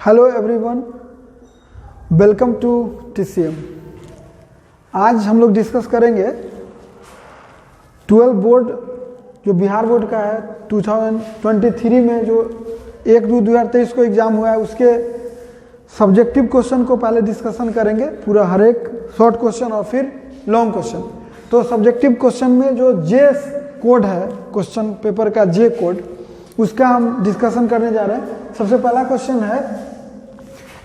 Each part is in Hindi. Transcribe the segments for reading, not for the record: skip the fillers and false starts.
Hello everyone, welcome to TCM। आज हम लोग डिस्कस करेंगे 12 बोर्ड जो बिहार बोर्ड का है 2023 में जो 1/2/2023 को एग्ज़ाम हुआ है उसके सब्जेक्टिव क्वेश्चन को पहले डिस्कशन करेंगे, पूरा हर एक शॉर्ट क्वेश्चन और फिर लॉन्ग क्वेश्चन। तो सब्जेक्टिव क्वेश्चन में जो जे कोड है, क्वेश्चन पेपर का जे कोड, उसका हम डिस्कशन करने जा रहे हैं। सबसे पहला क्वेश्चन है,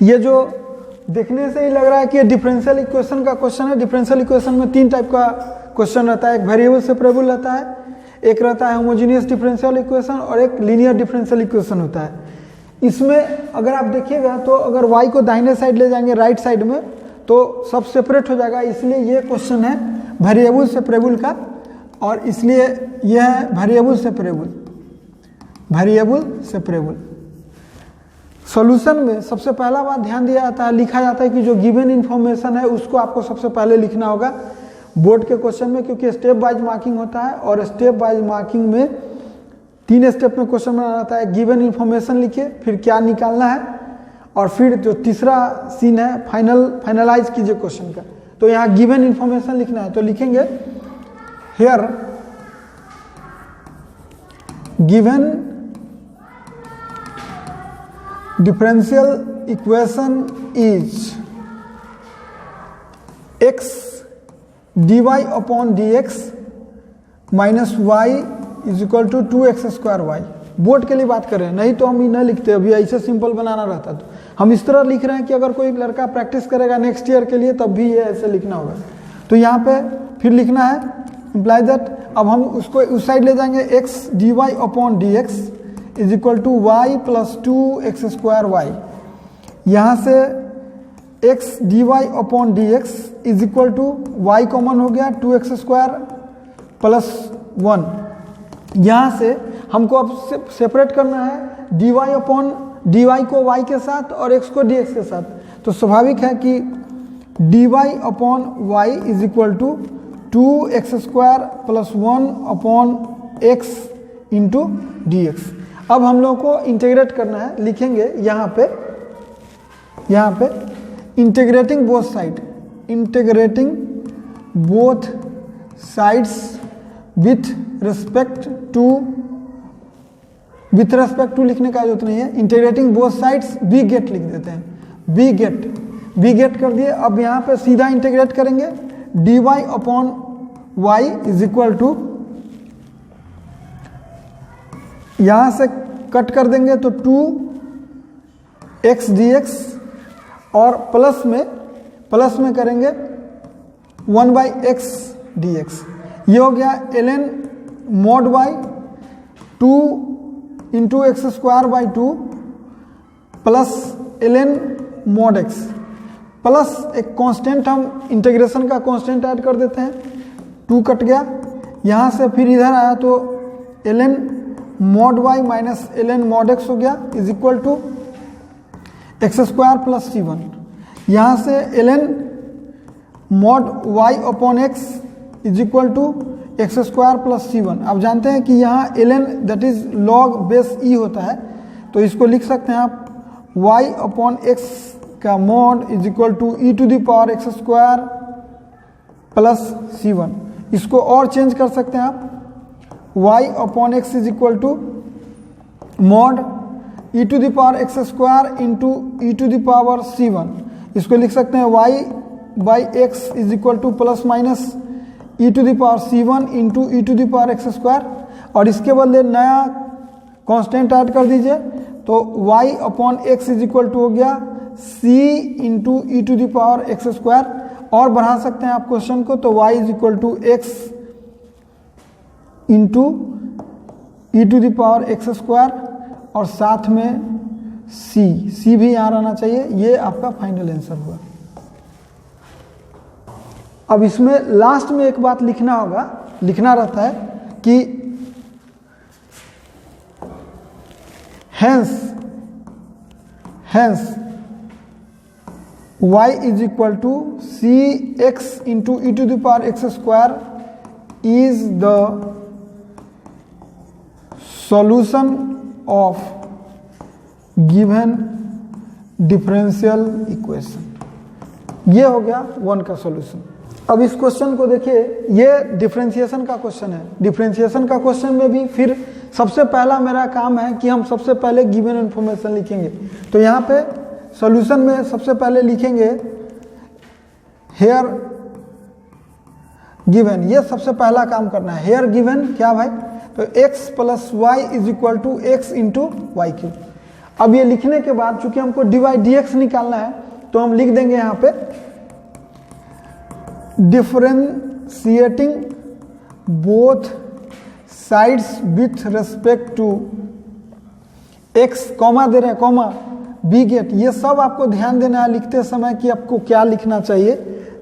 ये जो देखने से ही लग रहा है कि ये डिफरेंशियल इक्वेशन का क्वेश्चन है। डिफरेंशियल इक्वेशन में तीन टाइप का क्वेश्चन रहता है, एक वेरिएबल सेपरेबल रहता है, एक रहता है होमोजेनियस डिफरेंशियल इक्वेशन और एक लीनियर डिफरेंशियल इक्वेशन होता है। इसमें अगर आप देखिएगा तो अगर y को दाहिने साइड ले जाएंगे राइट साइड में तो सब सेपरेट हो जाएगा, इसलिए ये क्वेश्चन है वेरिएबल सेपरेबल का और इसलिए यह है वेरिएबल सेपरेबल। सॉल्यूशन में सबसे पहला बात ध्यान दिया जाता है, लिखा जाता है कि जो गिवन इन्फॉर्मेशन है उसको आपको सबसे पहले लिखना होगा बोर्ड के क्वेश्चन में, क्योंकि स्टेप वाइज मार्किंग होता है और स्टेप वाइज मार्किंग में 3 स्टेप में क्वेश्चन बनाना रहता है। गिवन इन्फॉर्मेशन लिखिए, फिर क्या निकालना है और फिर जो तीसरा सीन है फाइनलाइज कीजिए क्वेश्चन का। तो यहाँ गिवन इन्फॉर्मेशन लिखना है तो लिखेंगे here given differential equation is x dy upon dx minus y is equal to 2x square y। Board के लिए बात कर रहे हैं, नहीं तो हम ये न लिखते, अभी ऐसे सिंपल बनाना रहता तो हम इस तरह लिख रहे हैं कि अगर कोई लड़का प्रैक्टिस करेगा नेक्स्ट ईयर के लिए तब भी ये ऐसे लिखना होगा। तो यहाँ पे फिर लिखना है इम्प्लाई दैट, अब हम उसको उस साइड ले जाएंगे, x dy upon dx is equal to y plus 2x square y. यहाँ से x dy upon dx is equal to y common हो गया 2x स्क्वायर प्लस 1। यहाँ से हमको अब सेपरेट करना है dy अपॉन dy को y के साथ और x को dx के साथ। तो स्वाभाविक है कि dy upon y is equal to 2x square plus 1 upon x into dx। अब हम लोग को इंटीग्रेट करना है, लिखेंगे यहाँ पे integrating both sides with respect to लिखने का जरूरत नहीं है, integrating both sides we get लिख देते हैं, वी गेट कर दिए। अब यहाँ पे सीधा इंटीग्रेट करेंगे dy upon y is equal to, यहाँ से कट कर देंगे तो 2x dx और प्लस में करेंगे 1/x dx। ये हो गया ln mod y 2 into x square by 2 plus ln mod x plus एक कांस्टेंट, हम इंटीग्रेशन का कांस्टेंट ऐड कर देते हैं, 2 कट गया। यहाँ से फिर इधर आया तो ln mod y minus ln mod x हो गया is equal to x square plus c1। यहाँ से ln mod y upon x is equal to x square plus c1। अब जानते हैं कि यहाँ ln that is log base e होता है, तो इसको लिख सकते हैं आप y अपॉन x का mod is equal to e to the power x square plus c1। इसको और चेंज कर सकते हैं आप, y upon x is equal to mod e to the power x square into e to the power c1। इसको लिख सकते हैं y by X is equal to plus minus e to the power c1 into e to the power x square, और इसके बदले नया कांस्टेंट ऐड कर दीजिए तो y upon x is equal to हो गया c into e to the power x square. और बढ़ा सकते हैं आप क्वेश्चन को, तो y is equal to x into e to the power x square और साथ में c भी यहाँ रहना चाहिए। ये आपका फाइनल आंसर हुआ। अब इसमें लास्ट में एक बात लिखना रहता है कि hence y is equal to c x into e to the power x square is the solution of given differential equation. ये हो गया 1 का सॉल्यूशन। अब इस क्वेश्चन को देखिए, ये डिफरेंशिएशन का क्वेश्चन है। डिफरेंशिएशन का क्वेश्चन में भी फिर सबसे पहला मेरा काम है कि हम सबसे पहले गिवन इन्फॉर्मेशन लिखेंगे। तो यहाँ पे सॉल्यूशन में सबसे पहले लिखेंगे हेयर गिवन, ये सबसे पहला काम करना है। हेयर गिवन क्या भाई, तो x plus y is equal to x into y q. अब ये लिखने के बाद चूंकि हमको dy dx निकालना है तो हम लिख देंगे यहाँ पे differentiating both sides with respect to x, comma दे रहे हैं, कॉमा बी गेट। ये सब आपको ध्यान देना है लिखते समय कि आपको क्या लिखना चाहिए,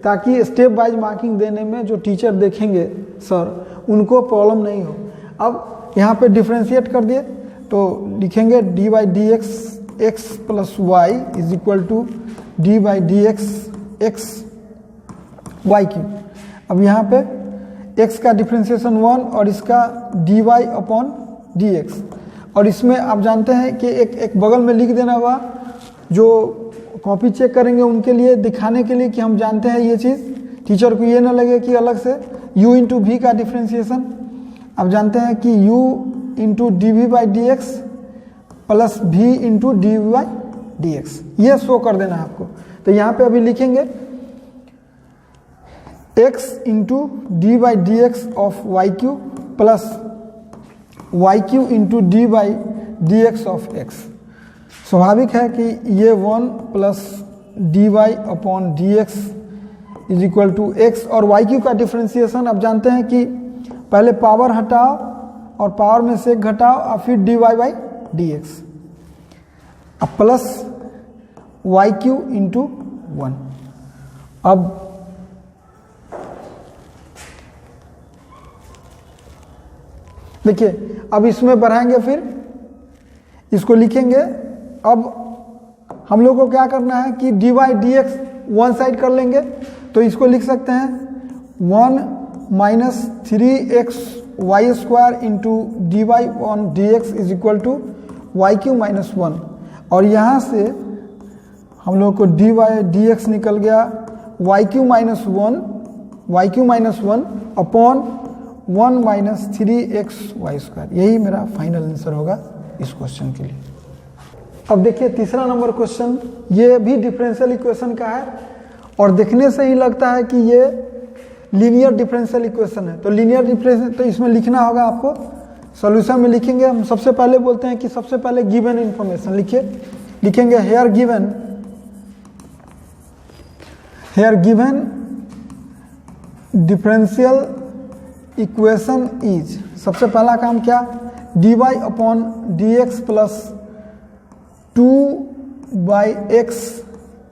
ताकि स्टेप वाइज मार्किंग देने में जो टीचर देखेंगे सर उनको प्रॉब्लम नहीं हो। अब यहाँ पे डिफरेंशिएट कर दिए तो लिखेंगे d by d x plus y is equal to d by d x y q. अब यहाँ पे x का डिफरेंशिएशन 1 और इसका dy अपॉन dx। और इसमें आप जानते हैं कि एक बगल में लिख देना होगा, जो कॉपी चेक करेंगे उनके लिए दिखाने के लिए कि हम जानते हैं ये चीज़, टीचर को ये ना लगे कि अलग से u इंटू वी का डिफरेंशिएशन आप जानते हैं कि u into d v by d x plus v into d v by d x, ये शो कर देना है आपको। तो यहाँ पे अभी लिखेंगे x into d by d x of y q plus y q into d by d x of x. स्वाभाविक है कि ये 1 plus d y upon d x is equal to x, और वाई क्यू का डिफ्रेंसिएशन आप जानते हैं कि पहले पावर हटाओ और पावर में से घटाओ और फिर d y by d x, अब प्लस वाई क्यू इंटू 1। अब देखिए, अब इसमें बढ़ाएंगे, फिर इसको लिखेंगे। अब हम लोग को क्या करना है कि d y d x one side कर लेंगे, तो इसको लिख सकते हैं 1 minus 3x y square into d y on d x is equal to y q minus 1। और यहाँ से हम लोग को डी वाई डी एक्स निकल गया y q minus 1 upon 1 minus 3x y square. यही मेरा फाइनल आंसर होगा इस क्वेश्चन के लिए। अब देखिए तीसरा नंबर क्वेश्चन, ये भी डिफरेंशियल इक्वेशन का है और देखने से ही लगता है कि ये लीनियर डिफरेंशियल इक्वेशन है। तो लीनियर डिफरेंशियल, तो इसमें लिखना होगा आपको, सॉल्यूशन में लिखेंगे हम। सबसे पहले बोलते हैं कि सबसे पहले गिवन इंफॉर्मेशन लिखिए, लिखेंगे here given differential equation is, सबसे पहला काम क्या, d y upon d x plus 2 by x,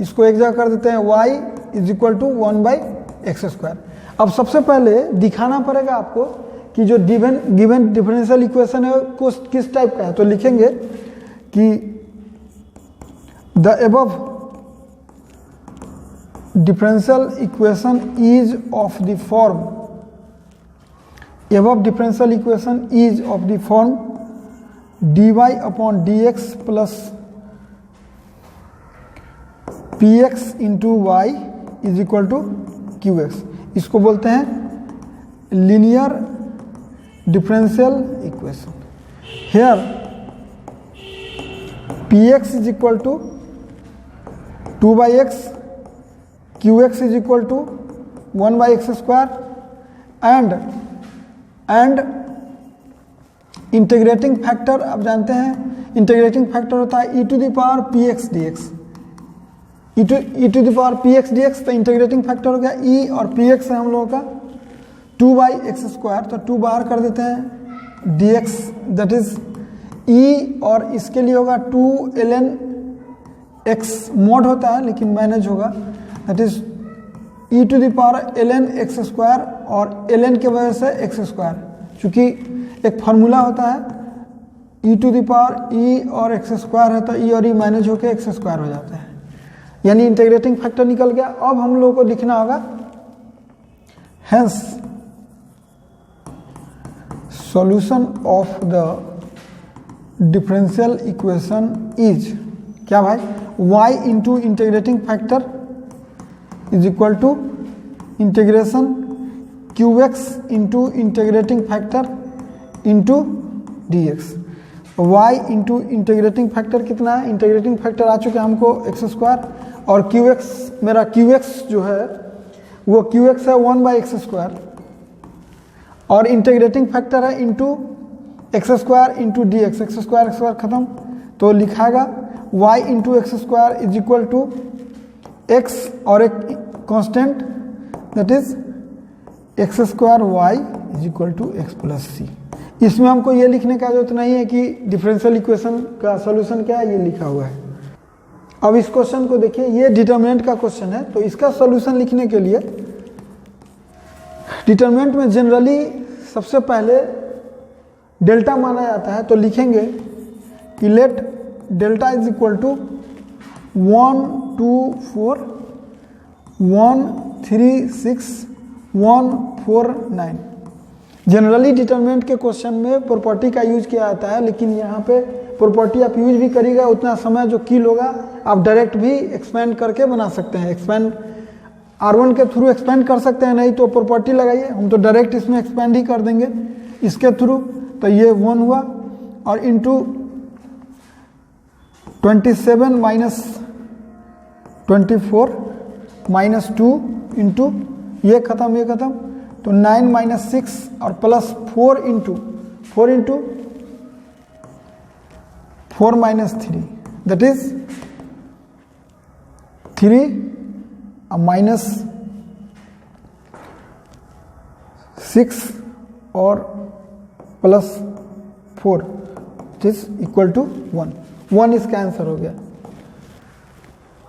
इसको एक जगह कर देते हैं, y is equal to 1 by x square. अब सबसे पहले दिखाना पड़ेगा आपको कि जो गिवन डिफरेंशियल इक्वेशन है वो किस टाइप का है। तो लिखेंगे कि the above differential equation is of the form, above differential equation is of the form dy upon dx plus px into y is equal to qx। इसको बोलते हैं linear differential equation। Here px is equal to 2 by x, qx is equal to 1 by x square and integrating factor आप जानते हैं, इंटीग्रेटिंग फैक्टर होता है e to the power p x d x, e to the power p x d x. तो इंटीग्रेटिंग फैक्टर हो गया ई, और पी एक्स है हम लोगों का 2 बाई एक्स स्क्वायर, तो 2 बाहर कर देते हैं, डी एक्स दैट इज ई, और इसके लिए होगा 2 ln x मॉड होता है लेकिन मैनेज होगा, that is e to the power ln x square, और ln के वजह से एक्स स्क्वायर, चूँकि एक फार्मूला होता है ई टू द पावर ई और एक्स स्क्वायर है, तो ई और ई मैनेज होकर एक्स स्क्वायर हो जाता है, यानी इंटीग्रेटिंग फैक्टर निकल गया। अब हम लोगों को लिखना होगा hence solution of the differential equation is क्या भाई, y into integrating factor is equal to integration qx into integrating factor into dx। y into integrating factor कितना है, इंटीग्रेटिंग फैक्टर आ चुके हैं हमको x² और qx, मेरा qx जो है वो qx है 1/x² और इंटीग्रेटिंग फैक्टर है into x² into dx। x² खत्म तो लिखाएगा y into x² is equal to x और एक constant that is x² y is equal to x plus c. इसमें हमको ये लिखने का जरूरत नहीं है कि डिफरेंशियल इक्वेशन का सॉल्यूशन क्या है, ये लिखा हुआ है। अब इस क्वेश्चन को देखिए, ये डिटरमिनेंट का क्वेश्चन है, तो इसका सॉल्यूशन लिखने के लिए डिटरमिनेंट में जनरली सबसे पहले डेल्टा माना जाता है, तो लिखेंगे कि let delta is equal to 1 2 4 1 3 6 1 4 9। Generally determinant के क्वेश्चन में प्रॉपर्टी का यूज किया जाता है, लेकिन यहाँ पे प्रॉपर्टी आप यूज भी करिएगा उतना समय जो किल होगा आप डायरेक्ट भी एक्सपेंड करके बना सकते हैं। एक्सपेंड R1 के थ्रू एक्सपेंड कर सकते हैं, नहीं तो प्रॉपर्टी लगाइए, हम तो डायरेक्ट इसमें एक्सपेंड ही कर देंगे इसके थ्रू। तो ये 1 हुआ और इंटू 27 माइनस 24 माइनस 2 इंटू ये खत्म तो 9 माइनस 6 और plus 4 into 4 minus 3 that is 3 minus 6 और प्लस 4 इज इक्वल टू 1 इसका आंसर हो गया।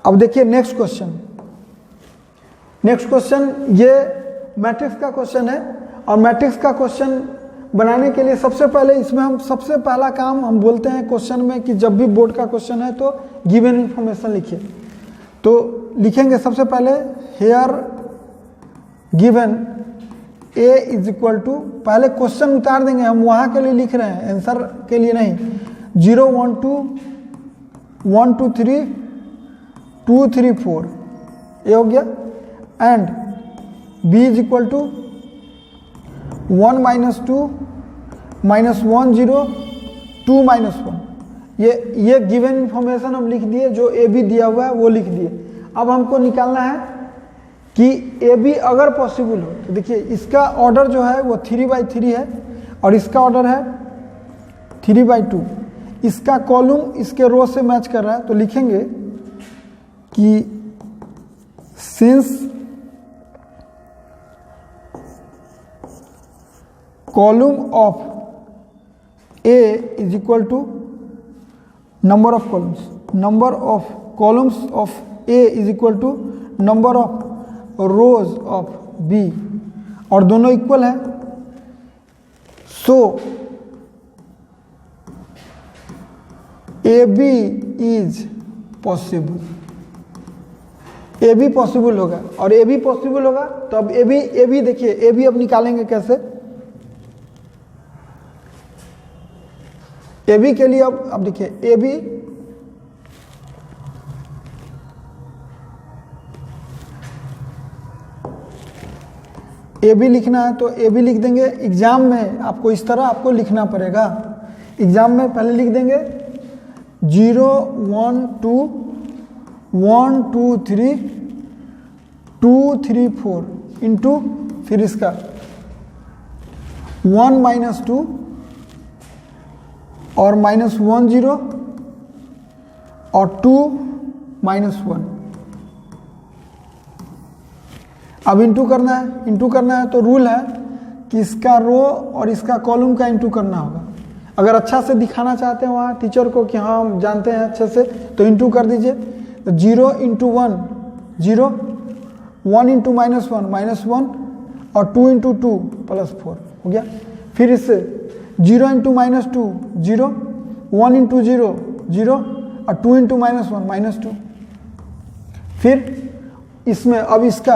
अब देखिए नेक्स्ट क्वेश्चन ये मैट्रिक्स का क्वेश्चन है और मैट्रिक्स का क्वेश्चन बनाने के लिए सबसे पहले इसमें हम सबसे पहला काम हम बोलते हैं क्वेश्चन में कि जब भी बोर्ड का क्वेश्चन है तो गिवन इंफॉर्मेशन लिखिए। तो लिखेंगे सबसे पहले here given a is equal to, पहले क्वेश्चन उतार देंगे, हम वहाँ के लिए लिख रहे हैं आंसर के लिए नहीं। 0 1 2 1 2 3 2 3 4 ये हो गया and b is equal to 1 minus 2 minus 1 0 2 minus 1। ये गिवन इंफॉर्मेशन हम लिख दिए, जो ए बी दिया हुआ है वो लिख दिए। अब हमको निकालना है कि ए बी अगर पॉसिबल हो तो देखिए इसका ऑर्डर जो है वो 3/3 है और इसका ऑर्डर है 3/2। इसका कॉलम इसके रो से मैच कर रहा है, तो लिखेंगे कि since column of A is equal to number of columns of A is equal to number of rows of B और दोनों इक्वल है। सो AB is possible, AB possible होगा और AB पॉसिबल होगा तो अब AB देखिए AB अब निकालेंगे कैसे। AB के लिए अब देखिए AB लिखना है तो AB लिख देंगे। एग्जाम में आपको इस तरह आपको लिखना पड़ेगा, एग्जाम में पहले लिख देंगे 0 1 2 1 2 3 2 3 4 इंटू फिर इसका 1 माइनस 2 और माइनस 1 0 और 2 माइनस 1। अब इंटू करना है तो रूल है कि इसका रो और इसका कॉलम का इंटू करना होगा। अगर अच्छा से दिखाना चाहते हैं वहाँ टीचर को कि हाँ हम जानते हैं अच्छे से तो इंटू कर दीजिए। तो 0 इंटू 1 0, 1 इंटू माइनस 1 माइनस 1 और 2 इंटू 2 प्लस 4 हो गया। फिर इससे 0 इंटू माइनस 2 0, 1 इंटू 0 0 और 2 इंटू माइनस 1 माइनस 2। फिर इसमें अब इसका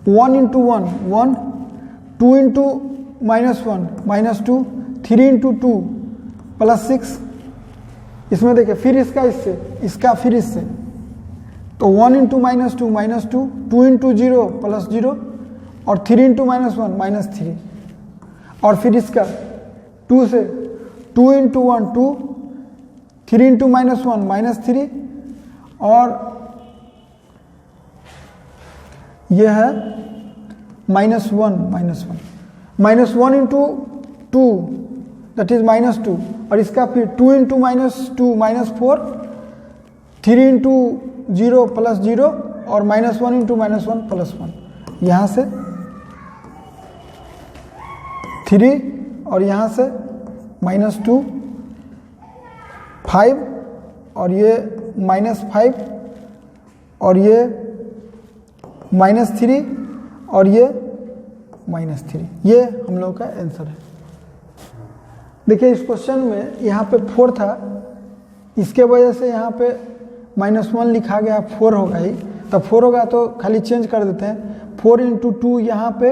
1 into 1 1, 2 into minus 1 minus 2, 3 into 2 plus 6 इसमें देखिए फिर इसका इससे, इसका फिर इससे, तो 1 इंटू -2 -2, 2 इंटू 0 +0 और 3 इंटू -1 -3, और फिर इसका 2 से 2 इंटू 1 2, 3 इंटू -1 -3, और यह है -1 इंटू 2 दैट इज -2, और इसका फिर 2 इंटू -2 -4, 3 इंटू 0 +0 और -1 इंटू -1 +1, यहाँ से 3 और यहाँ से -2 5 और ये -5 और ये -3 और ये -3, ये हम लोग का आंसर है। देखिए इस क्वेश्चन में यहाँ पे 4 था, इसके वजह से यहाँ पे -1 लिखा गया, 4 होगा ही, तब 4 होगा तो खाली चेंज कर देते हैं। 4 इंटू 2 यहाँ पे,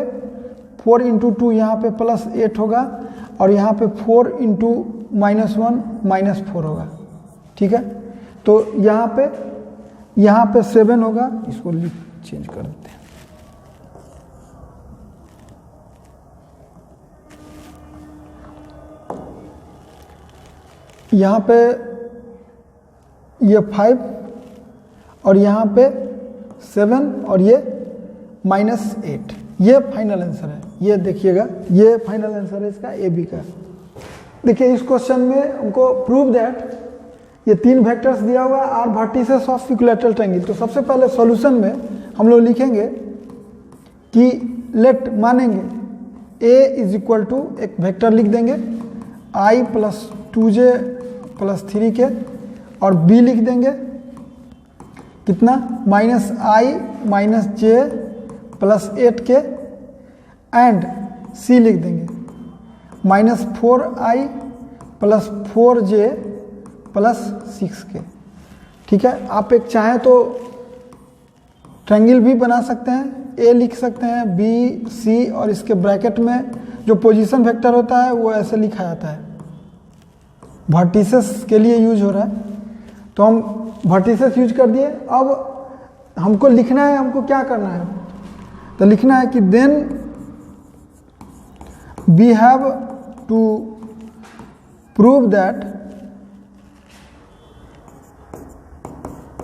4 इंटू 2 यहाँ पे +8 होगा, और यहाँ पे 4 इंटू -1 -4 होगा, ठीक है। तो यहाँ पे 7 होगा, इसको चेंज कर देते हैं। यहाँ पे ये 5 और यहाँ पे 7 और ये -8, ये फाइनल आंसर है। ये देखिएगा, ये फाइनल आंसर है इसका ए बी का। देखिए इस क्वेश्चन में हमको प्रूव दैट ये 3 वेक्टर्स दिया हुआ है are vertices of equilateral triangle. तो सबसे पहले सॉल्यूशन में हम लोग लिखेंगे कि लेट मानेंगे A इज इक्वल टू एक वेक्टर लिख देंगे I + 2j + 3k, और B लिख देंगे कितना -I - j + 8k, and C लिख देंगे -4I + 4j + 6k, ठीक है। आप एक चाहें तो ट्रायंगल भी बना सकते हैं, A लिख सकते हैं, B C, और इसके ब्रैकेट में जो पोजीशन वेक्टर होता है वो ऐसे लिखा जाता है, वर्टिसेस के लिए यूज हो रहा है, तो हम वर्टिसेस यूज कर दिए। अब हमको लिखना है, हमको क्या करना है, तो लिखना है कि then we have to prove that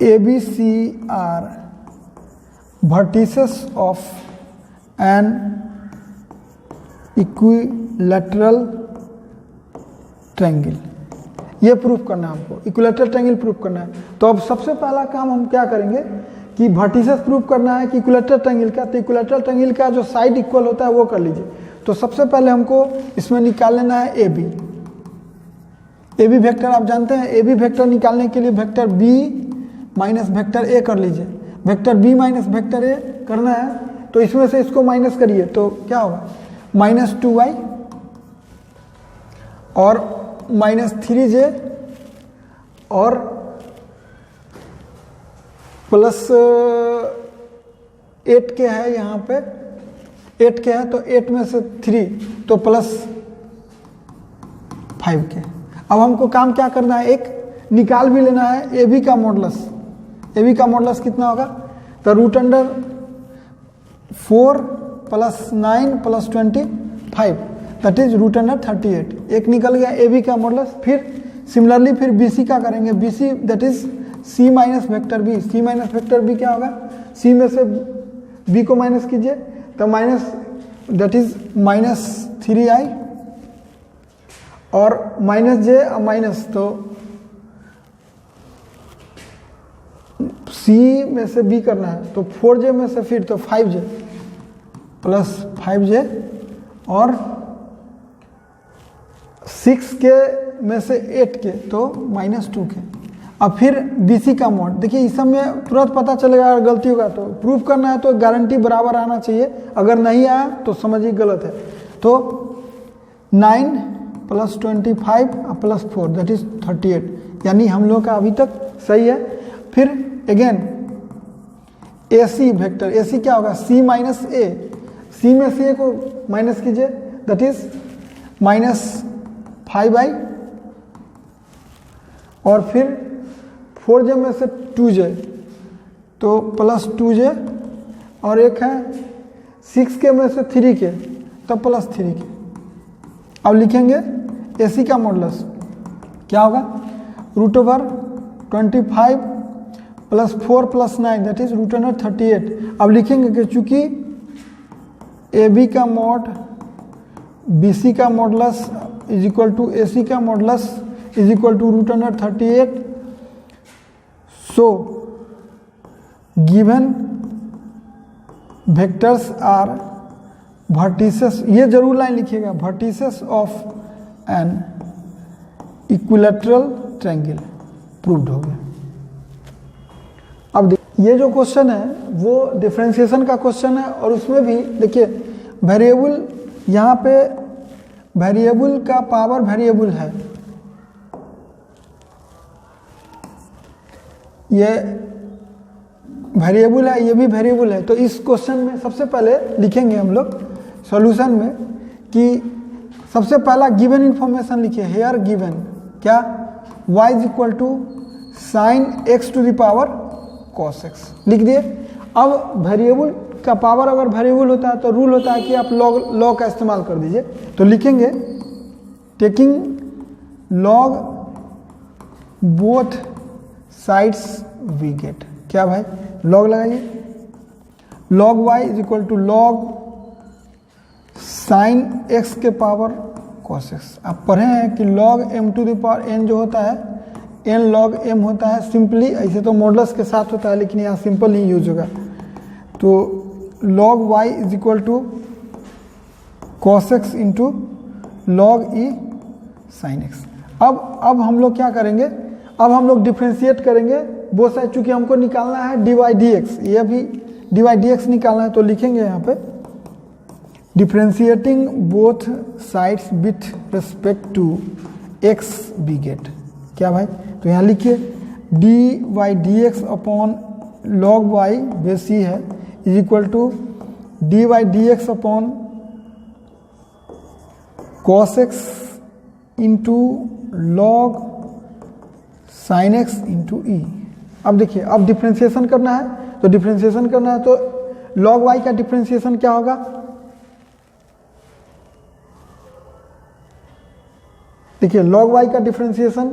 ABC are vertices of an equilateral triangle। ये प्रूफ करना है हमको, इक्विलैटरल ट्रायंगल प्रूफ करना है। तो अब सबसे पहला काम हम क्या करेंगे कि वर्टिसेस प्रूफ करना है कि इक्विलैटरल ट्रायंगल का, तो इक्विलैटरल ट्रायंगल का जो साइड इक्वल होता है वो कर लीजिए। तो सबसे पहले हमको इसमें निकाल लेना है AB। AB वेक्टर आप जानते हैं, AB वेक्टर निकालने के लिए vector B minus vector A कर लीजिए। Vector B minus vector A करना है, तो इसमें से इसको माइनस करिए, तो क्या होगा -2y और -3j और +8k है, यहाँ पे 8k है, तो 8 में से 3 तो +5k। अब हमको काम क्या करना है, एक निकाल भी लेना है AB का मॉडुलस। AB का मॉडुलस कितना होगा, तो √4 + 9 + 25 दैट इज √38। एक निकल गया AB का मॉडुलस। फिर सिमिलरली फिर BC का करेंगे, BC that is C minus vector B। C minus vector B क्या होगा, C में से B को माइनस कीजिए, तो माइनस दैट इज -3i और -j और माइनस, तो C में से B करना है, तो 4j में से फिर तो 5j + 5j और 6k में से 8k तो -2k। अब फिर BC का मॉड, देखिए इस सब में तुरंत पता चलेगा, अगर गलती होगा तो प्रूफ करना है तो गारंटी बराबर आना चाहिए, अगर नहीं आया तो समझिए गलत है। तो 9 + 25 + 4 दैट इज 38, यानी हम लोग का अभी तक सही है। फिर अगेन AC वेक्टर, AC क्या होगा C माइनस A, C में से A को माइनस कीजिए दैट इज -5i और फिर 4j में से 2j तो प्लस 2j, और एक है 6k में से 3k तो प्लस 3k। अब लिखेंगे AC का मॉडुलस क्या होगा, √25 प्लस 4 प्लस 9 दैट इज √38। अब लिखेंगे कि चूंकि AB का मॉड BC का modulus is equal to AC का modulus is equal to √38, so given vectors are vertices, ये जरूर लाइन लिखिएगा, vertices of an equilateral triangle proved हो गया। अब ये जो क्वेश्चन है वो डिफरेंशिएशन का क्वेश्चन है, और उसमें भी देखिए वेरिएबल, यहाँ पे वेरिएबल का पावर वेरिएबल है, ये वेरिएबल है, ये भी वेरिएबल है। तो इस क्वेश्चन में सबसे पहले लिखेंगे हम लोग सॉल्यूशन में कि सबसे पहला गिवन इंफॉर्मेशन लिखिए, हेयर गिवन क्या, y is equal to sine x to the power cos x लिख दिए। अब वेरिएबल का पावर अगर वेरिएबल होता है तो रूल होता है कि आप लॉग का इस्तेमाल कर दीजिए। तो लिखेंगे taking log both sides we get, क्या भाई लॉग लगाइए, log y is equal to log sine x के पावर cos x। आप पढ़े हैं कि log m to the power n जो होता है n log m होता है, सिंपली ऐसे तो मॉडुलस के साथ होता है लेकिन यहाँ सिंपल ही यूज होगा। तो log y is equal to cos x into log e sin x। अब हम लोग क्या करेंगे, अब हम लोग डिफ्रेंशिएट करेंगे वो साइड, चूंकि हमको निकालना है dy dx, ये भी dy dx निकालना है। तो लिखेंगे यहाँ पे differentiating both sides with respect to x we get, क्या भाई, तो यहाँ लिखिए dy dx अपॉन log y बेस c है is equal to dy dx अपॉन cos x into log sin x into e। अब देखिए अब डिफ्रेंशिएशन करना है, तो डिफ्रेंशिएशन करना है तो log y का डिफ्रेंशिएशन क्या होगा, देखिए log y का differentiation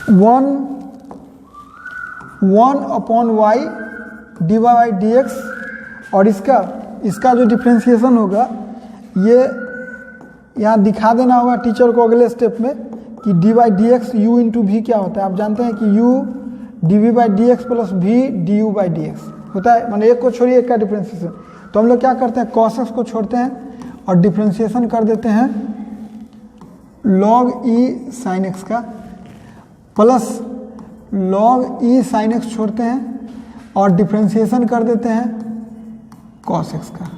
1 upon y dy by dx, और इसका जो डिफ्रेंशिएशन होगा ये यहाँ दिखा देना होगा टीचर को अगले स्टेप में कि dy by dx u into v क्या होता है। आप जानते हैं कि u dv by dx plus v du by dx होता है, मैंने एक को छोड़िए एक का डिफ्रेंशिएशन। तो हम लोग क्या करते हैं, cos x को छोड़ते हैं और डिफ्रेंशिएशन कर देते हैं log e sin x का, plus log e sin x छोड़ते हैं और डिफ्रेंशिएशन कर देते हैं cos x का।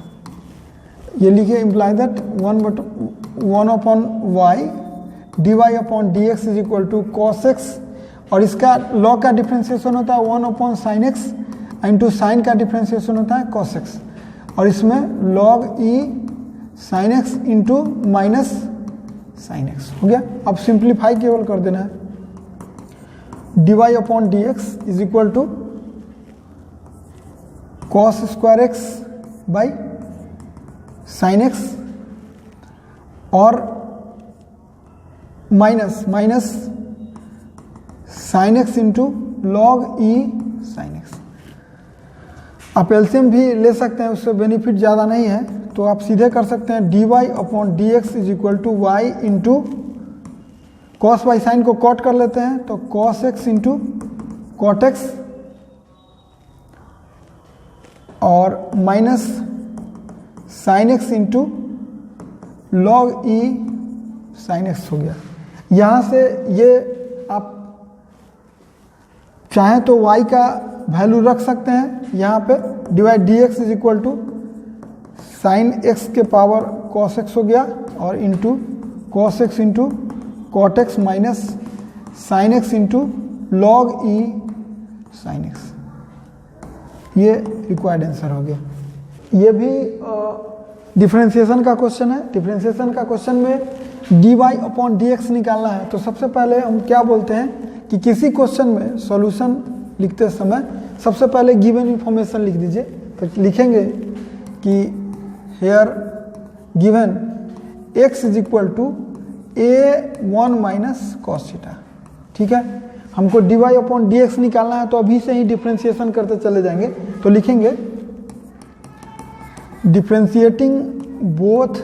ये लिखिए imply that 1 upon y dy upon dx is equal to cos x, और इसका log का डिफ्रेंशिएशन होता है 1 upon sin x into sine का डिफ्रेंशिएशन होता है cos x, और इसमें log e sin x into minus sin x हो गया। अब सिंप्लीफाई केवल कर देना है, dy upon dx is equal to cos square x by sin x, और minus sin x into log e sin x। आप एलसीएम भी ले सकते हैं, उससे बेनिफिट ज़्यादा नहीं है, तो आप सीधे कर सकते हैं dy upon dx is equal to y into cos by sine को कॉट कर लेते हैं तो cos x into cot x, और minus sin x into log e sin x हो गया। यहाँ से ये आप चाहें तो y का वैल्यू रख सकते हैं यहाँ पे, divide dx is equal to sine x के पावर cos x हो गया, और into cos x into cot x minus sine x into log e sin x। ये रिक्वायर्ड आंसर हो गया। ये भी डिफरेंशिएशन का क्वेश्चन है। डिफरेंशिएशन का क्वेश्चन में dy अपॉन dx निकालना है। तो सबसे पहले हम क्या बोलते हैं कि किसी क्वेश्चन में सॉल्यूशन लिखते समय सबसे पहले गिवन इंफॉर्मेशन लिख दीजिए। तो लिखेंगे कि here given x is equal to a1 minus cos theta. ठीक है, हमको dy अपॉन dx निकालना है, तो अभी से ही डिफ्रेंशिएशन करते चले जाएंगे। तो लिखेंगे differentiating both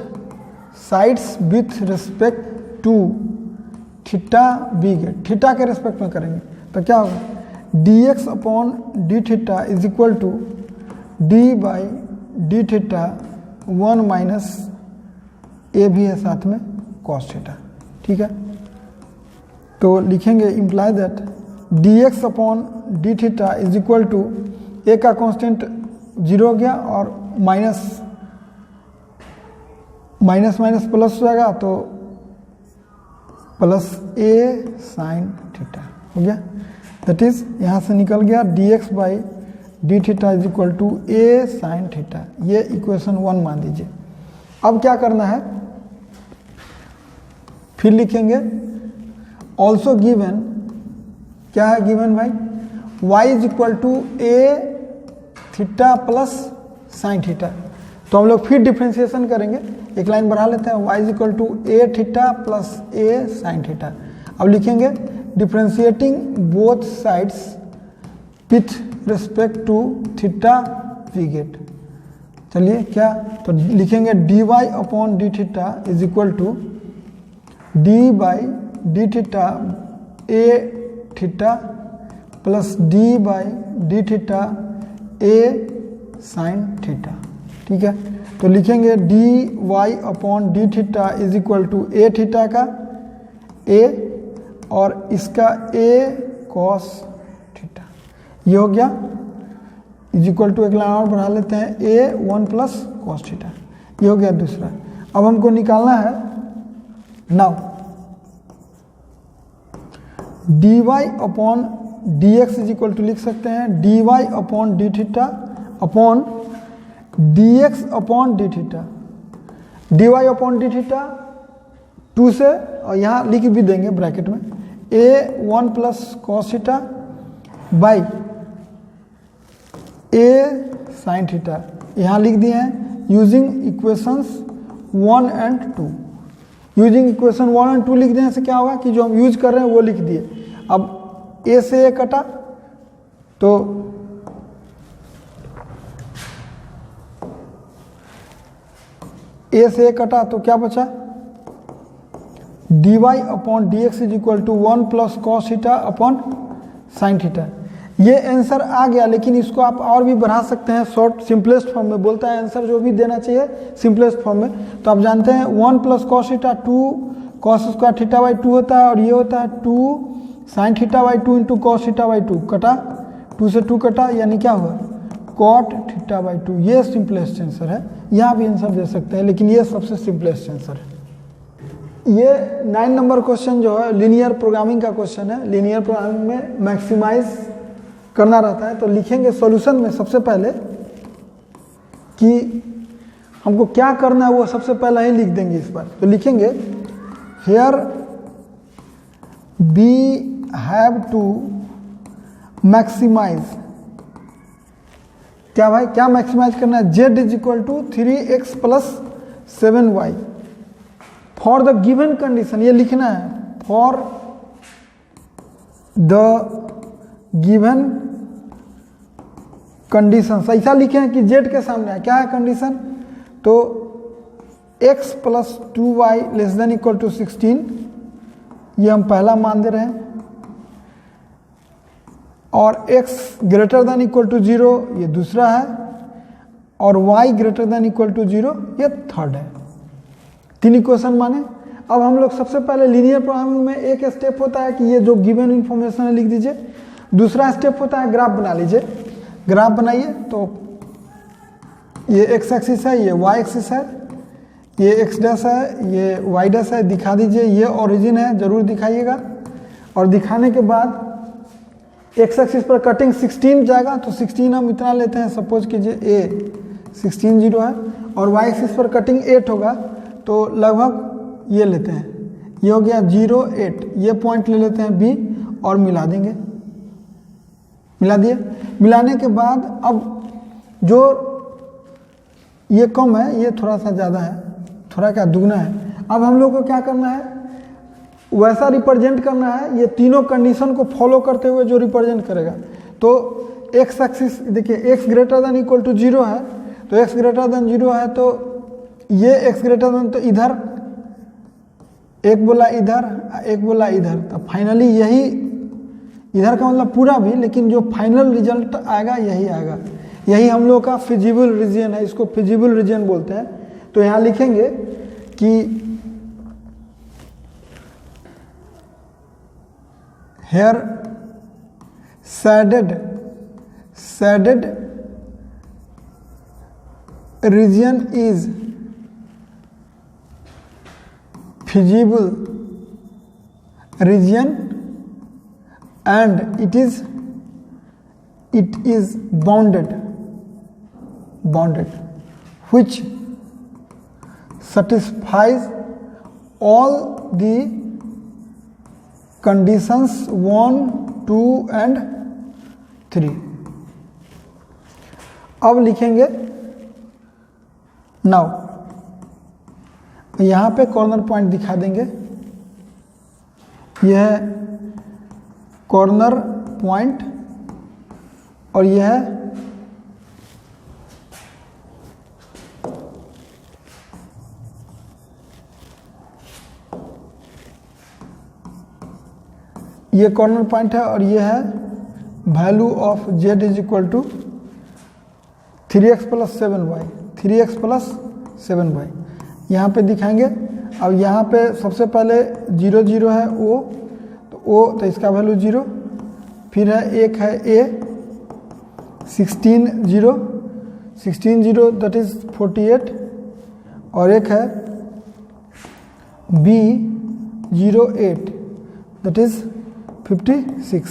sides with respect to theta we get, theta के रेस्पेक्ट में करेंगे तो क्या होगा dx upon d theta is equal to d by d theta 1 minus a भी है साथ में कॉस थीटा। ठीक है, तो लिखेंगे imply that dx upon d theta is equal to a का कांस्टेंट 0 हो गया और माइनस माइनस प्लस हो जाएगा, तो प्लस ए साइन थीटा हो गया। दैट इज यहाँ से निकल गया dx by d theta is equal to a sine theta. ये इक्वेशन 1 मान दीजिए। अब क्या करना है, फिर लिखेंगे ऑल्सो गिवन, क्या है गिवन भाई, y is equal to a theta plus sine theta. तो हम लोग फिर डिफ्रेंशिएशन करेंगे, एक लाइन बढ़ा लेते हैं, y is equal to a theta plus a sine theta. अब लिखेंगे differentiating both sides with respect to theta we get. चलिए क्या, तो लिखेंगे dy upon d theta is equal to d by d theta a theta plus d by d theta a sine theta. ठीक है, तो लिखेंगे d y upon d theta is equal to a theta का ए और इसका ए कॉस थीटा। ये हो गया इज इक्वल टू, एक लाइन और बढ़ा लेते हैं, ए 1 प्लस कॉस थीटा। ये हो गया दूसरा। अब हमको निकालना है now d y upon d x is equal to, लिख सकते हैं d y upon d theta upon d x upon d theta. D y upon d theta 2 से, और यहाँ लिख भी देंगे ब्रैकेट में, a 1 plus cos theta by a sine theta. यहाँ लिख दिए हैं using equations 1 and 2। Using equation 1 and 2 लिख देने से क्या होगा कि जो हम यूज कर रहे हैं वो लिख दिए। अब ए से ए कटा तो ए से ए कटा तो क्या बचा, d y upon d x is equal to 1 plus cos theta upon sine theta. ये आंसर आ गया, लेकिन इसको आप और भी बढ़ा सकते हैं शॉर्ट सिंपलेस्ट फॉर्म में। बोलता है आंसर जो भी देना चाहिए सिंपलेस्ट फॉर्म में। तो आप जानते हैं 1 plus cos theta 2 cos square theta by 2 होता है, और ये होता है 2 sine theta by 2 into cos theta by 2 कटा, 2 से 2 कटा, यानी क्या हुआ कॉट थीटा बाई 2। ये सिंपलेस्ट आंसर है। यहाँ भी आंसर दे सकते हैं, लेकिन ये सबसे सिंपलेस्ट आंसर है। ये 9 नंबर क्वेश्चन जो है लीनियर प्रोग्रामिंग का क्वेश्चन है। लीनियर प्रोग्रामिंग में मैक्सिमाइज करना रहता है। तो लिखेंगे सॉल्यूशन में सबसे पहले कि हमको क्या करना है वो सबसे पहले ही लिख देंगे इस बार। तो लिखेंगे here we have to maximise, क्या भाई क्या मैक्सिमाइज करना है, z is equal to 3x plus 7y for the given condition. ये लिखना है फॉर द गिवन कंडीशन। ऐसा लिखे हैं कि z के सामने है, क्या है कंडीशन, तो x plus 2y less than equal to 16, ये हम पहला मान दे रहे हैं, और x greater than equal to 0 ये दूसरा है, और y greater than equal to 0 ये थर्ड है। 3 इक्वेशन माने। अब हम लोग सबसे पहले लीनियर प्रोग्रामिंग में एक स्टेप होता है कि ये जो गिवन इंफॉर्मेशन है लिख दीजिए। दूसरा स्टेप होता है ग्राफ बना लीजिए। ग्राफ बनाइए तो ये x एक्सिस है, ये y एक्सिस है, ये x डैश है, ये y डैश है, दिखा दीजिए। ये ओरिजिन है, जरूर दिखाइएगा। और दिखाने के बाद x एक्सिस पर कटिंग 16 जाएगा, तो 16 हम इतना लेते हैं, सपोज कीजिए a 16 0 है, और y एक्सिस पर कटिंग 8 होगा, तो लगभग ये लेते हैं ये हो गया 0 8, ये पॉइंट ले लेते हैं बी और मिला देंगे, मिला दिए। मिलाने के बाद अब जो ये कम है ये थोड़ा सा ज़्यादा है, थोड़ा क्या दुगना है। अब हम लोग को क्या करना है, वैसा रिप्रेजेंट करना है, ये तीनों कंडीशन को फॉलो करते हुए जो रिप्रेजेंट करेगा। तो एक्स एक्सिस देखिए, x greater than equal to 0 है, तो एक्स ग्रेटर देन 0 है तो ये एक्स ग्रेटर देन, तो इधर एक बोला इधर, एक बोला इधर, तो फाइनली यही इधर का मतलब पूरा भी, लेकिन जो फाइनल रिजल्ट आएगा यही आएगा। यही हम लोग का फिजिबल रीजन है, इसको फिजिबल रीजन बोलते हैं। तो यहाँ लिखेंगे कि here shaded region is feasible region and it is bounded which satisfies all the conditions 1 2 and 3। अब लिखेंगे नाउ, यहाँ पे कॉर्नर पॉइंट दिखा देंगे, यह है कॉर्नर पॉइंट और यह है ये कॉर्नर पॉइंट है और ये है value of z is equal to 3x plus 7y, 3x plus 7y यहाँ पे दिखाएंगे। अब यहाँ पे सबसे पहले 0 0 है o, तो इसका वैल्यू 0, फिर है एक है a 16 0 दैट इज 48, और एक है b 0 8 दैट इज 56।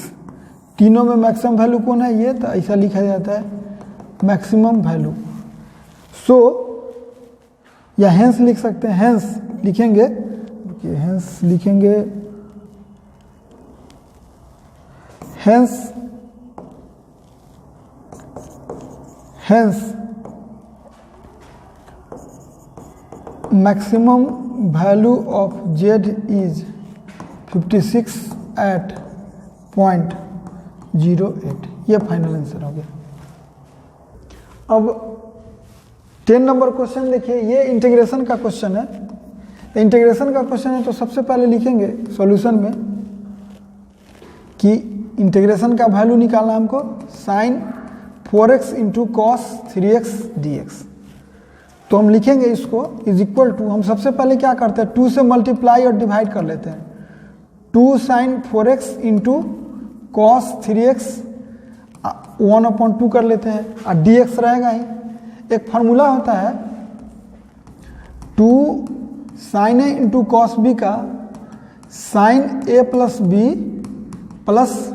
तीनों में मैक्सिमम वैल्यू कौन है, ये, तो ऐसा लिखा जाता है मैक्सिमम वैल्यू। सो या हेंस लिख सकते हैं, हेंस लिखेंगे, हेंस लिखेंगे, hence maximum value of z is 56 at .08। ये फाइनल आंसर हो गया। अब 10 नंबर क्वेश्चन देखिए, ये इंटीग्रेशन का क्वेश्चन है। इंटीग्रेशन का क्वेश्चन है तो सबसे पहले लिखेंगे सॉल्यूशन में कि इंटीग्रेशन का वैल्यू निकालना हमको, sign 4x into cos 3x dx। तो हम लिखेंगे इसको इज इक्वल टू, हम सबसे पहले क्या करते हैं, 2 से मल्टीप्लाई और डिवाइड कर लेते हैं। 2 sign 4x into cos 3x 1/2 कर लेते हैं, और dx रहेगा ही। एक फार्मूला होता है 2 sine a into cos b का sine a plus b plus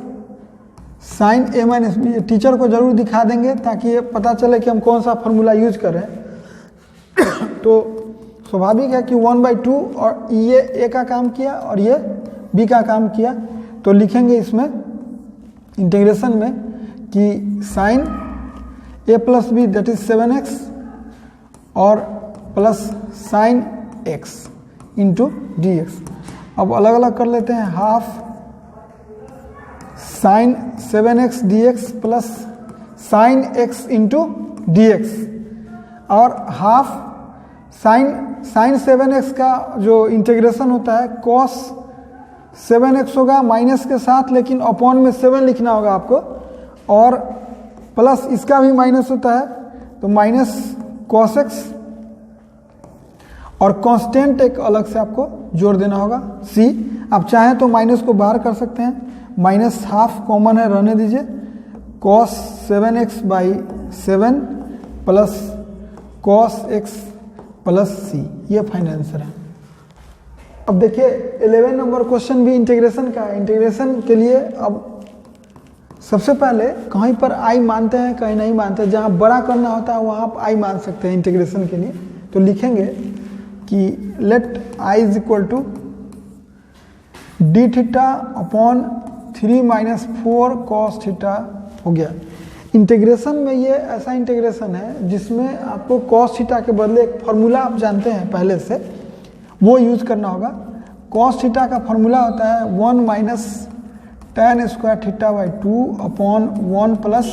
sine a minus b. Teacher को जरूर दिखा देंगे ताकि ये पता चले कि हम कौन सा फार्मूला यूज करें। तो स्वाभाविक है कि 1/2 और ये a का काम किया और ये b का काम किया। तो लिखेंगे इसमें इंटीग्रेशन में कि sine a plus b that is 7x और plus sine x into dx। अब अलग अलग कर लेते हैं, half sine 7x dx plus sine x into dx, और हाफ साइन 7x का जो इंटीग्रेशन होता है कॉस 7x होगा माइनस के साथ, लेकिन अपॉन में 7 लिखना होगा आपको, और प्लस इसका भी माइनस होता है तो माइनस कॉस x, और कांस्टेंट एक अलग से आपको जोड़ देना होगा c। आप चाहें तो माइनस को बाहर कर सकते हैं, माइनस हाफ कॉमन है, रहने दीजिए, cos 7x/7 plus cos x plus c। ये फाइनल आंसर है। अब देखिए 11 नंबर क्वेश्चन भी इंटीग्रेशन का है। इंटीग्रेशन के लिए अब सबसे पहले कहीं पर i मानते हैं, कहीं नहीं मानते, जहाँ बड़ा करना होता है वहाँ आप i मान सकते हैं इंटीग्रेशन के लिए। तो लिखेंगे कि let i is equal to d theta upon 3 minus 4 cos theta हो गया। इंटीग्रेशन में ये ऐसा इंटीग्रेशन है जिसमें आपको कॉस थीटा के बदले एक फार्मूला आप जानते हैं पहले से, वो यूज करना होगा। कॉस थीटा का फार्मूला होता है 1 minus tan square theta by 2 upon 1 plus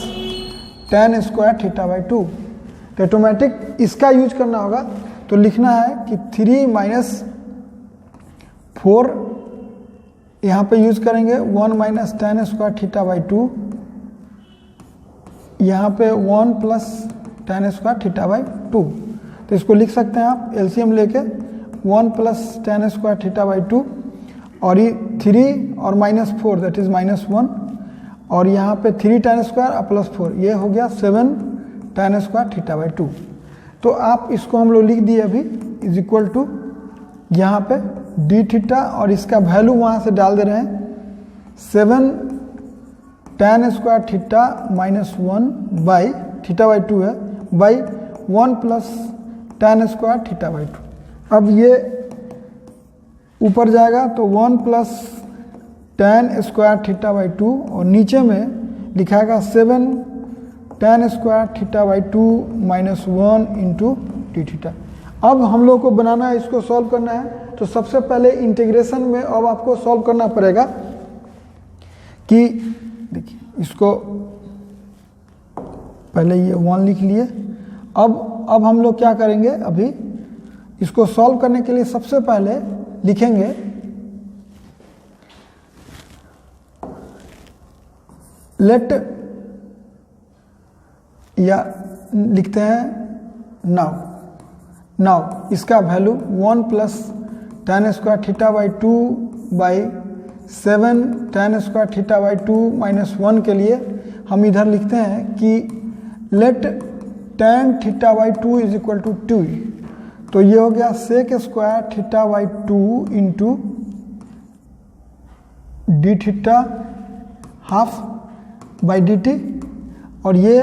tan square theta by 2। तो ऑटोमेटिक इसका यूज करना होगा, तो लिखना है कि 3 माइनस 4 यहाँ पे यूज करेंगे 1 minus tan square theta by 2, यहाँ पे 1 plus tan square theta by 2। तो इसको लिख सकते हैं आप एलसीएम लेके 1 plus tan square theta by 2 और ये 3 और माइनस 4 दैट इज माइनस 1 और यहाँ पे 3 tan स्क्वायर और प्लस 4 ये हो गया 7 tan स्क्वायर थीटा बाई 2। तो आप इसको हम लोग लिख दिए अभी इज इक्वल टू यहाँ पे डी थीटा और इसका वैल्यू वहाँ से डाल दे रहे हैं 7 tan square theta minus 1 by theta by 2 है by 1 plus tan square theta by 2। अब ये ऊपर जाएगा तो 1 plus tan square theta by 2 और नीचे में लिखाएगा 7 tan square theta by 2 minus 1 into d theta. अब हम लोग को बनाना है, इसको सॉल्व करना है। तो सबसे पहले इंटीग्रेशन में अब आपको सॉल्व करना पड़ेगा कि देखिए इसको पहले ये 1 लिख लिए। अब हम लोग क्या करेंगे, अभी इसको सॉल्व करने के लिए सबसे पहले लिखेंगे लेट या लिखते हैं नाउ इसका value 1 plus tan square theta by 2 by 7 tan square theta by 2 minus 1 के लिए हम इधर लिखते हैं कि let tan theta by 2 is equal to 2। तो ये हो गया sec square theta by 2 into d theta half by d t और ये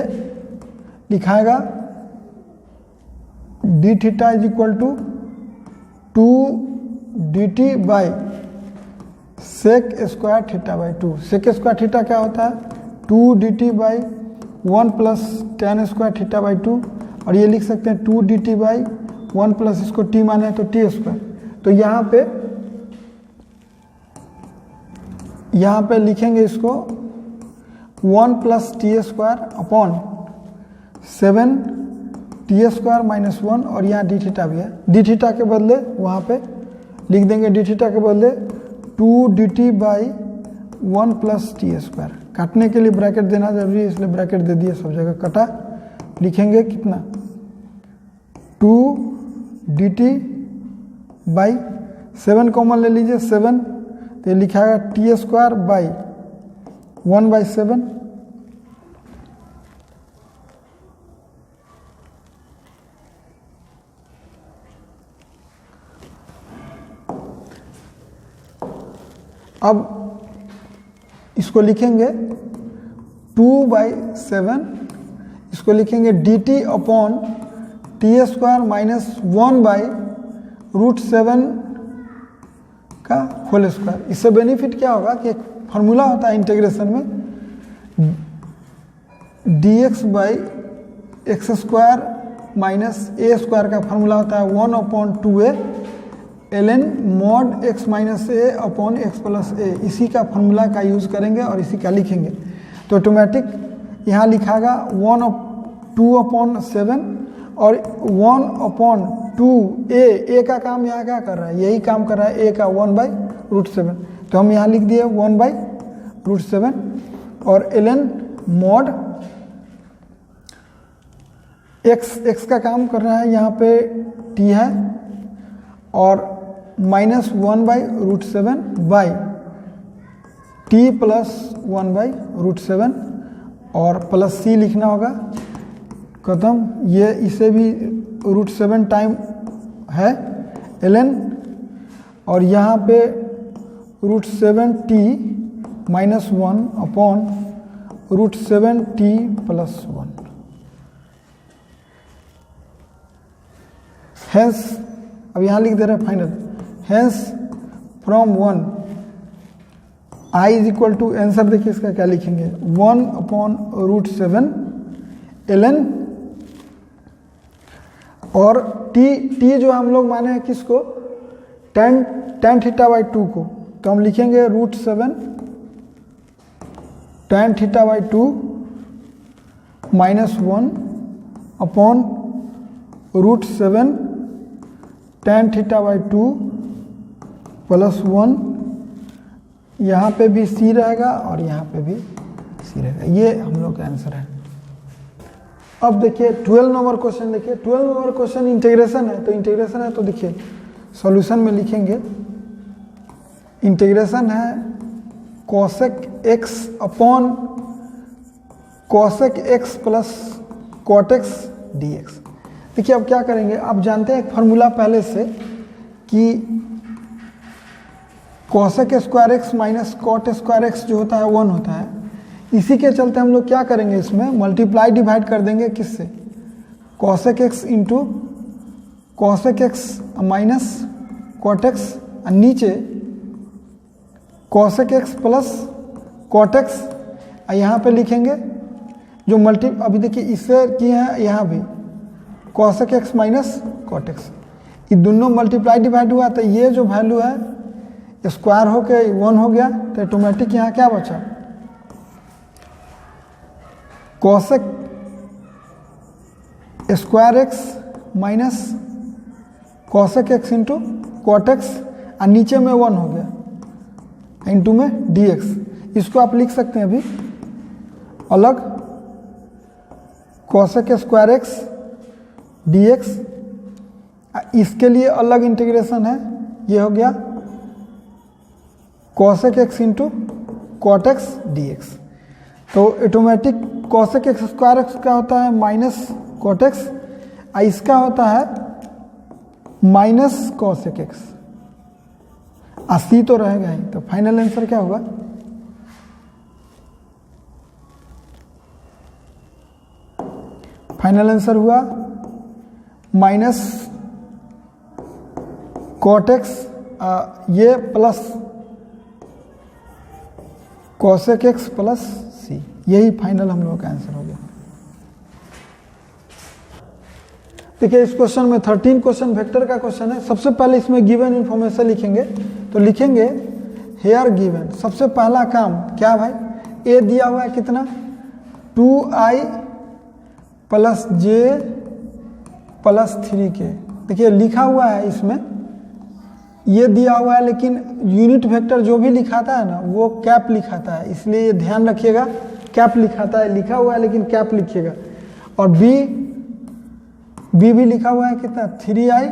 लिखाएगा d theta is equal to 2 d t by sec square theta by 2। Sec square theta क्या होता है 2 d t by 1 plus tan square theta by 2 और ये लिख सकते हैं 2 डी टी बाई 1 प्लस इसको t माने तो t स्क्वायर। तो यहाँ पे लिखेंगे इसको 1 plus T square upon 7 T square minus 1 और यहाँ डी थीटा भी है। डी थीटा के बदले वहाँ पे लिख देंगे डी थीटा के बदले 2 d t by 1 plus T square. काटने के लिए ब्रैकेट देना जरूरी है इसलिए ब्रैकेट दे दिए, सब जगह कटा। लिखेंगे कितना 2 डी टी बाई 7 कॉमन ले लीजिए 7 तो ये लिखाएगा टी स्क्वायर बाई 1 बाई 7 अब इसको लिखेंगे 2 बाई 7 इसको लिखेंगे d t upon t square minus 1 by root 7 का होल स्क्वायर। इससे बेनिफिट क्या होगा कि एक फार्मूला होता है इंटीग्रेशन में d x by x square minus a square का फार्मूला होता है 1 upon 2a ln mod x minus a upon x plus a. इसी का फार्मूला का यूज़ करेंगे और इसी का लिखेंगे तो ऑटोमेटिक यहाँ लिखागा 2 अपॉन 7 और 1 अपॉन 2 ए का काम यहाँ क्या कर रहा है, यही काम कर रहा है ए का 1 बाई रूट 7। तो हम यहाँ लिख दिए 1 बाई रूट 7 और ln मॉड x का काम कर रहा है यहाँ पे t है और minus 1 by root 7 by t plus 1 by root 7 और प्लस c लिखना होगा खत्म। ये इसे भी रूट 7 टाइम है ln और यहाँ पे root 7t minus 1 upon root 7t plus 1। Hence अब यहाँ लिख दे रहे हैं final hence from 1 i is equal to, answer देखिए इसका क्या लिखेंगे, 1/√7 ln, और t जो हम लोग माने हैं किसको, tan θ/2 को, तो हम लिखेंगे √7 tan θ/2 -1/√7 tan θ/2 +1, यहाँ पे भी c रहेगा और यहाँ पे भी c रहेगा। ये हम लोग का आंसर है। अब देखिए 12 नंबर क्वेश्चन, देखिए 12 नंबर क्वेश्चन इंटीग्रेशन है, तो इंटीग्रेशन है तो देखिए सॉल्यूशन में लिखेंगे, इंटीग्रेशन है cosec x upon cosec x plus cot x dx। देखिए अब क्या करेंगे, आप जानते हैं एक फार्मूला पहले से कि cosec square x minus cot square x जो होता है 1 होता है। इसी के चलते हम लोग क्या करेंगे, इसमें मल्टीप्लाई डिवाइड कर देंगे किससे, cosec x into cosec x minus cot x, और नीचे cosec x plus cot x, यहाँ पे लिखेंगे जो अभी देखिए इससे किए हैं, यहाँ भी cosec x minus cot x, ये दोनों मल्टीप्लाई डिवाइड हुआ तो ये जो वैल्यू है स्क्वायर होके 1 हो गया, तो ऑटोमेटिक यहाँ क्या बचा, cosec square x minus cosec x into cot x, और नीचे में 1 हो गया इंटू में dx। इसको आप लिख सकते हैं अभी अलग, cosec स्क्वायर एक्स dx, इसके लिए अलग इंटीग्रेशन है, ये हो गया cosec x into cot x dx। तो automatic cosec x square x का होता है माइनस cot x, इसका होता है माइनस cosec x, c तो रहेगा ही, तो फाइनल आंसर क्या होगा, फाइनल आंसर हुआ माइनस cot x, ये plus cosec x plus c, यही फाइनल हम लोग का आंसर हो गया। देखिए इस क्वेश्चन में 13 क्वेश्चन वेक्टर का क्वेश्चन है। सबसे पहले इसमें गिवन इंफॉर्मेशन लिखेंगे, तो लिखेंगे हेयर गिवन, सबसे पहला काम क्या भाई, ए दिया हुआ है कितना 2i plus j plus 3k। देखिए लिखा हुआ है इसमें, ये दिया हुआ है, लेकिन यूनिट वेक्टर जो भी लिखाता है ना वो कैप लिखाता है, इसलिए ये ध्यान रखिएगा, कैप लिखाता है, लिखा हुआ है लेकिन कैप लिखिएगा। और बी भी लिखा हुआ है कितना 3i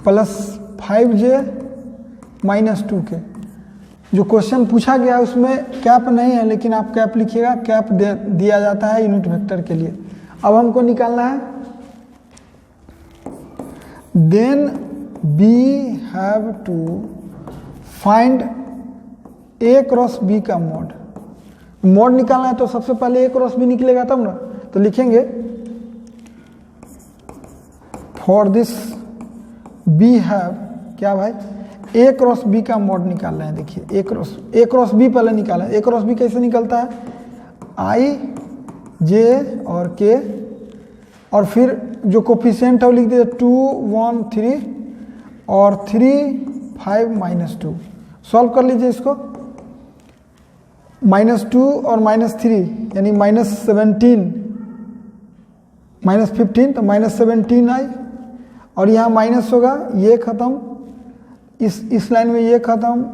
plus 5j minus 2k। जो क्वेश्चन पूछा गया उसमें कैप नहीं है, लेकिन आप कैप लिखिएगा, कैप दिया जाता है यूनिट वेक्टर के लिए। अब हमको निकालना है, then we have to find a cross b का मोड निकालना है, तो सबसे पहले a क्रॉस b निकलेगा तब ना, तो लिखेंगे फॉर दिस बी हैव क्या भाई, a क्रॉस b का मोड निकाल रहे हैं। देखिए a क्रॉस b पहले निकाला है, a क्रॉस b कैसे निकलता है, i j और k, और फिर जो कोफिशिएंट है वो लिख दिया 2 1 3 और 3 5 माइनस 2। सॉल्व कर लीजिए इसको, -2 और -3 यानी -17 -15, तो -17 आई, और यहाँ माइनस होगा, ये खत्म, इस लाइन में ये खत्म,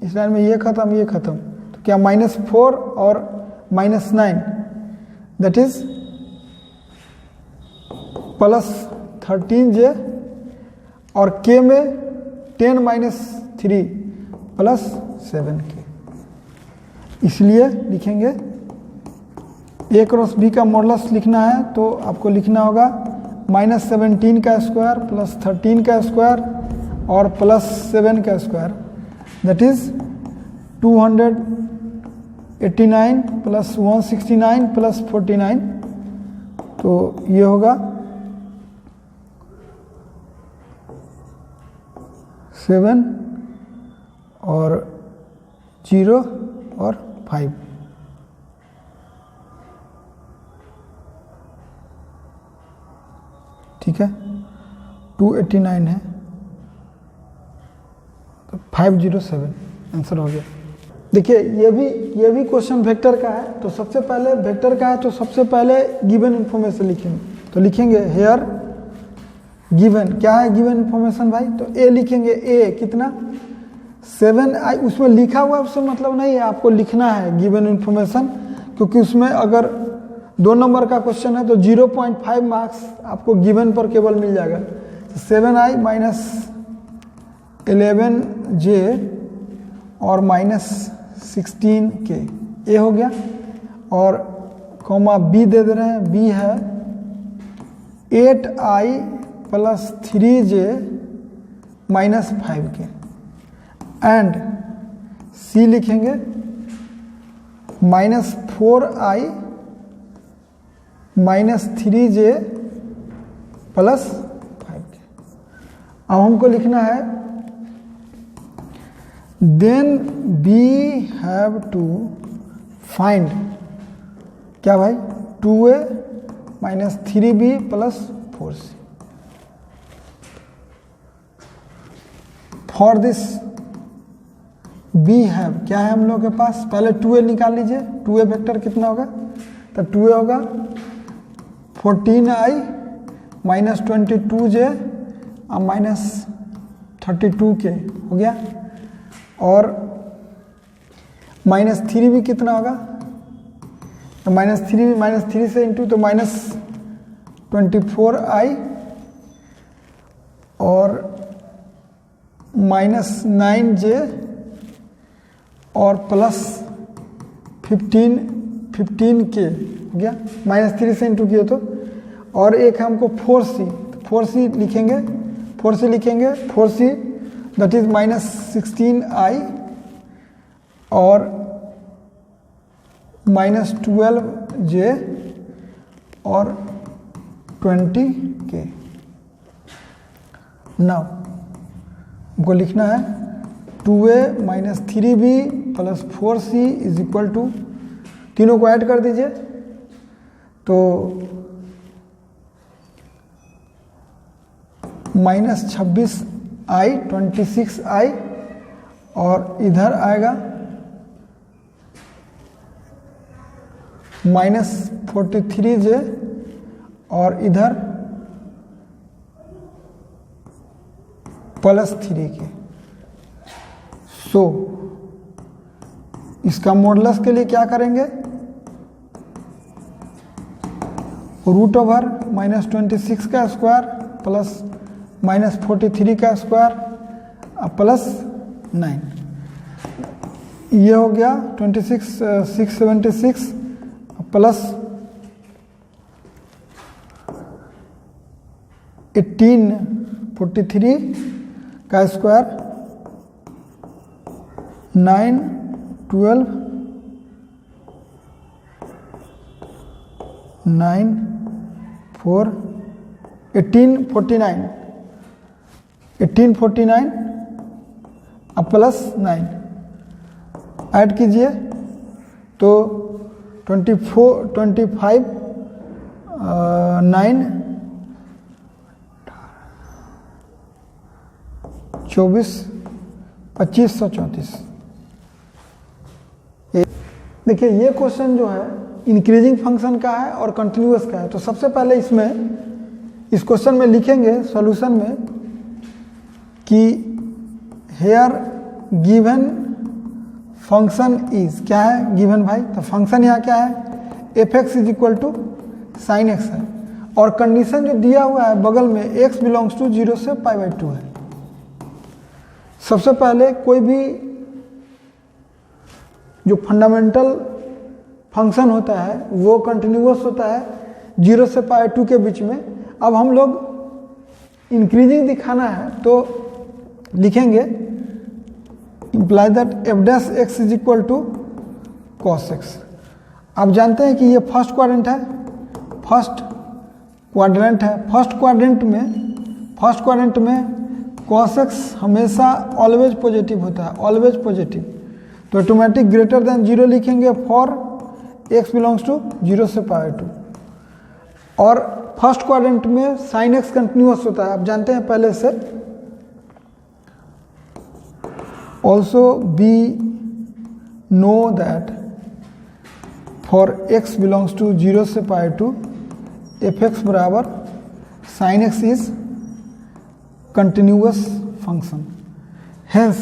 इस लाइन में ये खत्म, ये खत्म, तो क्या -4 और -9 दैट इज प्लस 13j, और k में 10 - 3 प्लस 7k, इसलिए लिखेंगे a क्रॉस b का मॉडुलस लिखना है, तो आपको लिखना होगा -17 का स्क्वायर प्लस 13 का स्क्वायर और प्लस 7 का square, that is 289 plus 169 plus 49, तो ये होगा 7 और 0 और 5। ठीक है, 289 है तो 507 आंसर हो गया। देखिए ये भी क्वेश्चन वेक्टर का है, तो सबसे पहले वेक्टर का है तो सबसे पहले गिवन इन्फॉर्मेशन लिखेंगे। तो लिखेंगे हेयर गिवन, क्या है गिवन इन्फॉर्मेशन भाई, तो ए लिखेंगे। ए कितना 7i, उसमें लिखा हुआ है उससे मतलब नहीं है, आपको लिखना है गिवन इन्फॉर्मेशन, क्योंकि उसमें अगर 2 नंबर का क्वेश्चन है तो 0.5 मार्क्स आपको गिवन पर केवल मिल जाएगा। तो 7i माइनस 11j और माइनस 16k, ए हो गया। और कॉमा बी दे दे रहे हैं, बी है 8i plus 3j minus 5k। And सी लिखेंगे minus 4i minus 3j plus 5k। अब हमको लिखना है then we have to find, क्या भाई, 2a minus 3b plus 4c। For this we have, क्या है हम लोग के पास, पहले 2a निकाल लीजिए। 2a वेक्टर कितना होगा, तो 2a होगा 14i माइनस 22j और माइनस 32k हो गया। और माइनस 3b कितना होगा, तो माइनस 3 से इंटू तो माइनस 24i और माइनस 9j और प्लस 15k हो गया, माइनस 3 से इंटू किए तो। और एक हमको 4c लिखेंगे, 4c that is minus 16i और माइनस 12j और 20k। नाउ हमको लिखना है 2a minus 3b plus 4c is equal to, तीनों को ऐड कर दीजिए तो माइनस 26i 26i और इधर आएगा माइनस 43j और इधर प्लस 3k। सो इसका मॉडुलस के लिए क्या करेंगे, रूट ओवर माइनस 26 का स्क्वायर प्लस माइनस 43 का स्क्वायर प्लस 9, ये हो गया 676 प्लस 1843 का स्क्वायर 9 12 9 4 1849 अब प्लस 9 ऐड कीजिए तो 24 25 9 24 2534। देखिए ये क्वेश्चन जो है इंक्रीजिंग फंक्शन का है और कंटिन्यूअस का है। तो सबसे पहले इसमें इस क्वेश्चन में लिखेंगे सॉल्यूशन में कि हेयर गिवन फंक्शन इज, क्या है गिवन भाई, तो फंक्शन यहाँ क्या है f(x) is equal to sine x है और कंडीशन जो दिया हुआ है बगल में x बिलोंग्स टू 0 से π/2 है। सबसे पहले कोई भी जो फंडामेंटल फंक्शन होता है वो कंटिन्यूअस होता है 0 से π/2 के बीच में। अब हम लोग इंक्रीजिंग दिखाना है तो लिखेंगे imply that f' is equal to cos x। आप जानते हैं कि ये फर्स्ट क्वाड्रेंट है, फर्स्ट क्वाड्रेंट में cos x हमेशा ऑलवेज पॉजिटिव होता है, ऑलवेज पॉजिटिव। तो तो ऑटोमेटिक ग्रेटर देन 0 लिखेंगे फॉर x बिलोंग्स टू 0 से पावर 2। और फर्स्ट क्वाड्रेंट में साइन x कंटिन्यूअस होता है, आप जानते हैं पहले से। Also we know that for x belongs to 0 से पावर 2 f(x) बराबर sine x is continuous function. Hence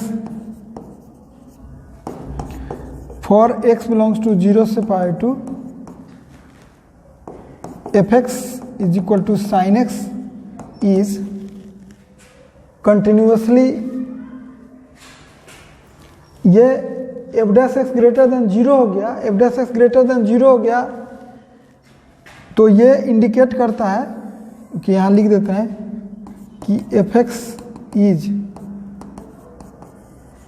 for x belongs to 0 से power 2 f(x) is equal to sine x is continuously, ये f(x) ग्रेटर देन 0 हो गया, f(x) ग्रेटर देन 0 हो गया, तो ये इंडिकेट करता है कि यहाँ लिख देते हैं कि f(x) इज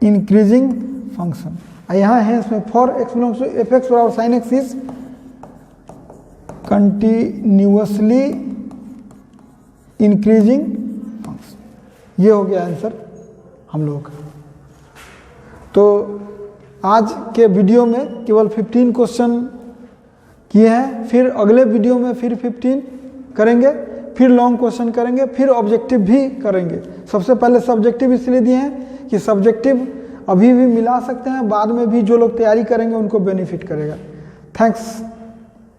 इंक्रीजिंग फंक्शन। यहाँ है इसमें for x belongs to f(x) बराबर sine x is continuously increasing function. ये हो गया आंसर हम लोगों का। तो आज के वीडियो में केवल 15 क्वेश्चन किए हैं, फिर अगले वीडियो में फिर 15 करेंगे, फिर लॉन्ग क्वेश्चन करेंगे, फिर ऑब्जेक्टिव भी करेंगे। सबसे पहले सब्जेक्टिव इसलिए दिए हैं कि सब्जेक्टिव अभी भी मिला सकते हैं, बाद में भी जो लोग तैयारी करेंगे उनको बेनिफिट करेगा। थैंक्स।